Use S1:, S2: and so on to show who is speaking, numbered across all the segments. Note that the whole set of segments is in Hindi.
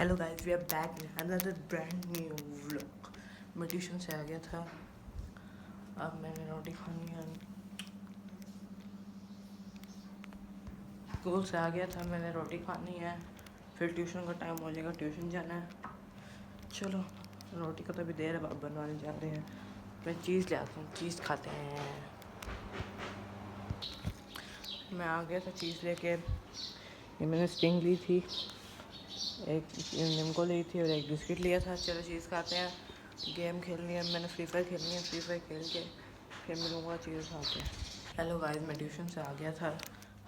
S1: Hello guys, we are back in another brand new vlog. मैं ट्यूशन से आ गया था, अब मैंने रोटी खानी है। स्कूल से आ गया था, मैंने रोटी खानी है, फिर ट्यूशन का टाइम हो जाएगा, ट्यूशन जाना है। चलो, रोटी का तो अभी देर है, अब बनवाने जा रहे हैं। मैं चीज़ ले आता हूँ, चीज़ खाते हैं। मैं आ गया था चीज़ लेके। ये मैंने स्टिंग ली थी, एक निम्को ली थी और एक बिस्किट लिया था। चलो चीज़ खाते हैं, गेम खेलनी है, मैंने फ्री फायर खेलनी है। फ्री फायर खेल के फिर मिलूँगा चीज़ खाते हैं। हेलो गाइस, मैं ट्यूशन से आ गया था।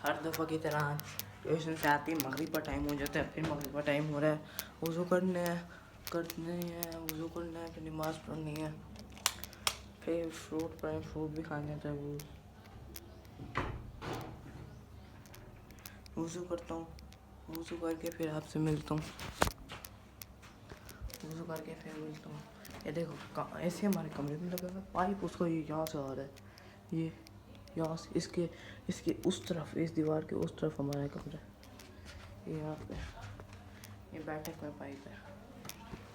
S1: हर दफ़ा की तरह ट्यूशन से आती मगरिब का टाइम हो जाता है, फिर मगरिब का टाइम हो रहा है। वज़ू करना है, वज़ू करना है, फिर नमाज़ पढ़नी है, फिर फ्रूट भी खाने था। वज़ू करता हूँ, वज़ू करके फिर आपसे मिलता हूँ। वज़ू करके फिर मिलता हूँ। ये देखो ऐसे हमारे कमरे में लगा हुआ पाइप, उसको ये यहाँ से आ रहा है, ये यहाँ से इसके उस तरफ, इस दीवार के उस तरफ हमारा कमरा है। ये यहाँ पे ये बैठक में पाइप है।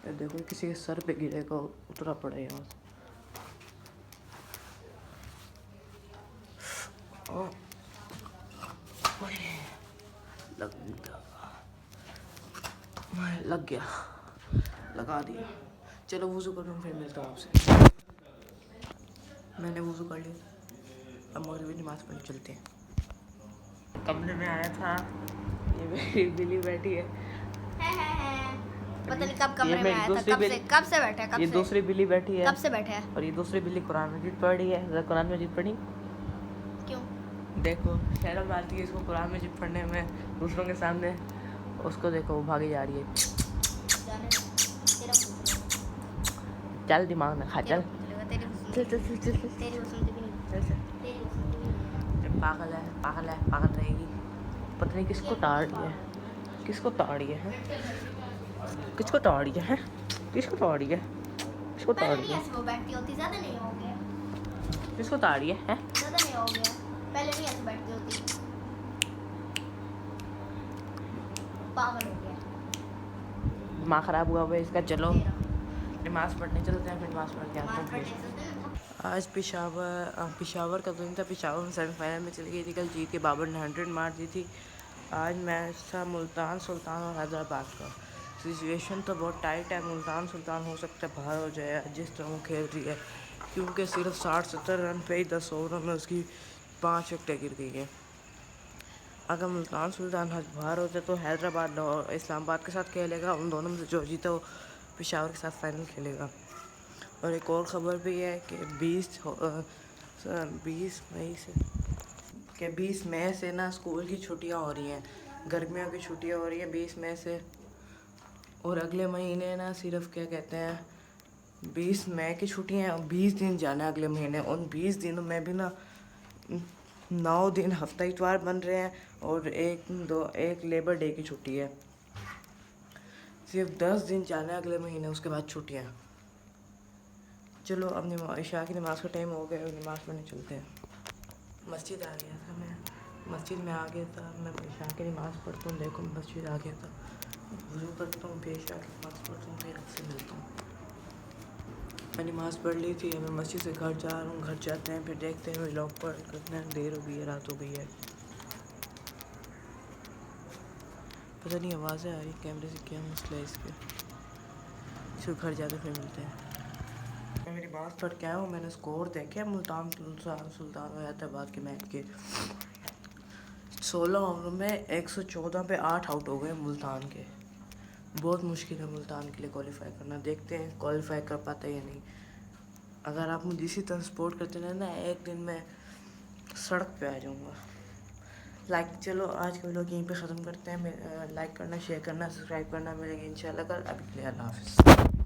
S1: ये देखो किसी के सर पे गिरेगा, उतरा पड़े यहाँ से। लग गया, लगा दिया। चलो वज़ू करूँ, फिर मिलता हूँ आपसे। मैंने वज़ू कर लिया, अब मगरिब की नमाज़ पढ़ने चलते हैं। कमरे में आया था, ये मेरी बिल्ली बैठी है।
S2: पता नहीं कब कमरे में आया था, कब से बैठा है,
S1: ये दूसरी बिल्ली बैठी है,
S2: कब से बैठा है।
S1: और ये दूसरी बिल्ली कुरान मजीद पढ़ रही है। कुरान मजीद पढ़ी
S2: क्यों?
S1: देखो शर्म आती है इसको कुरान मजीद पढ़ने में दूसरों के सामने। उसको देखो वो भागी जा रही है। चल दिमाग ना खा, चल चल चल चल चल चल। पागल रहेगी। पता नहीं किसको ताड़ रही है, किसको ताड़ रही है, किसको ताड़ रही है, किसको ताड़ रही है, किसको ताड़ रही है,
S2: वो बैठती होती, ज़्यादा नहीं हो गया,
S1: किसको ताड़ रही है,
S2: ज़्यादा नहीं हो गया। पहले नहीं ऐसे बैठती होती, पागल हो गया,
S1: दिमाग ख़राब हुआ है इसका। चलो नमाज़ पढ़ने चलते हैं, फिर नमाज़ पढ़ के आते हैं। आज पेशावर का दिन था। पेशावर में सेमीफाइनल में चली गई थी, कल जीत के बाबर ने 100 मार दी थी। आज मैच था मुल्तान सुल्तान और हैदराबाद का। सिचुएशन तो बहुत टाइट है, मुल्तान सुल्तान हो सकता है बाहर हो जाए जिस तरह वो खेल रही है, क्योंकि सिर्फ 60-70 रन पे ही 10 ओवरों में उसकी 5 विकेटें गिर गई हैं। अगर मुल्तान सुल्तान आज बाहर होते तो हैदराबाद और इस्लामाबाद के साथ खेलेगा, उन दोनों में से जो जीता वो पेशावर के साथ फाइनल खेलेगा। और एक और ख़बर भी है कि 20 मई से ना स्कूल की छुट्टियां हो रही हैं, गर्मियों की छुट्टियां हो रही हैं 20 मई से। और अगले महीने ना सिर्फ क्या कहते हैं 20 मई की छुट्टियां हैं, 20 दिन जाना है अगले महीने। उन 20 दिनों में भी ना 9 दिन हफ्ता इतवार बन रहे हैं और एक लेबर डे की छुट्टी है। सिर्फ 10 दिन जाना है अगले महीने, उसके बाद छुट्टियाँ। चलो अब इशा की नमाज़ का टाइम हो गया और नमाज़ पढ़ने चलते हैं। मस्जिद आ गया था, मैं मस्जिद में आ गया था। मैं इशा की नमाज़ पढ़ता हूँ, देखो मस्जिद आ गया था, वज़ू करता हूँ, फिर इशा की नमाज़ पढ़ता हूँ, फिर आपसे मिलता हूँ। मैं नमाज़ पढ़ ली थी, अब मैं मस्जिद से घर जा रहा हूँ। घर जाते हैं, फिर देखते हैं व्लॉग पर कितना देर हो गई है, रात हो गई है। पता नहीं आवाज़ें आ रही कैमरे से, क्या मसला है इसके। चलो घर जाते फिर मिलते हैं। मैं मेरी बात पढ़ के आया हूँ, मैंने स्कोर देखे मुल्तान सुल्तान और हैदराबाद के मैच के। 16 ओवर में 114 पे 8 आउट हो गए मुल्तान के। बहुत मुश्किल है मुल्तान के लिए क्वालिफाई करना, देखते हैं क्वालिफाई कर पाता है या नहीं। अगर आप मुझे इसी तरह सपोर्ट करते रहे ना, एक दिन मैं सड़क पे आ जाऊँगा। चलो आज के व्लॉग यहीं पे ख़त्म करते हैं। लाइक करना, शेयर करना, सब्सक्राइब करना मिलेंगे इंशाल्लाह कल। अभी के लिए अल्लाह हाफ़िज़।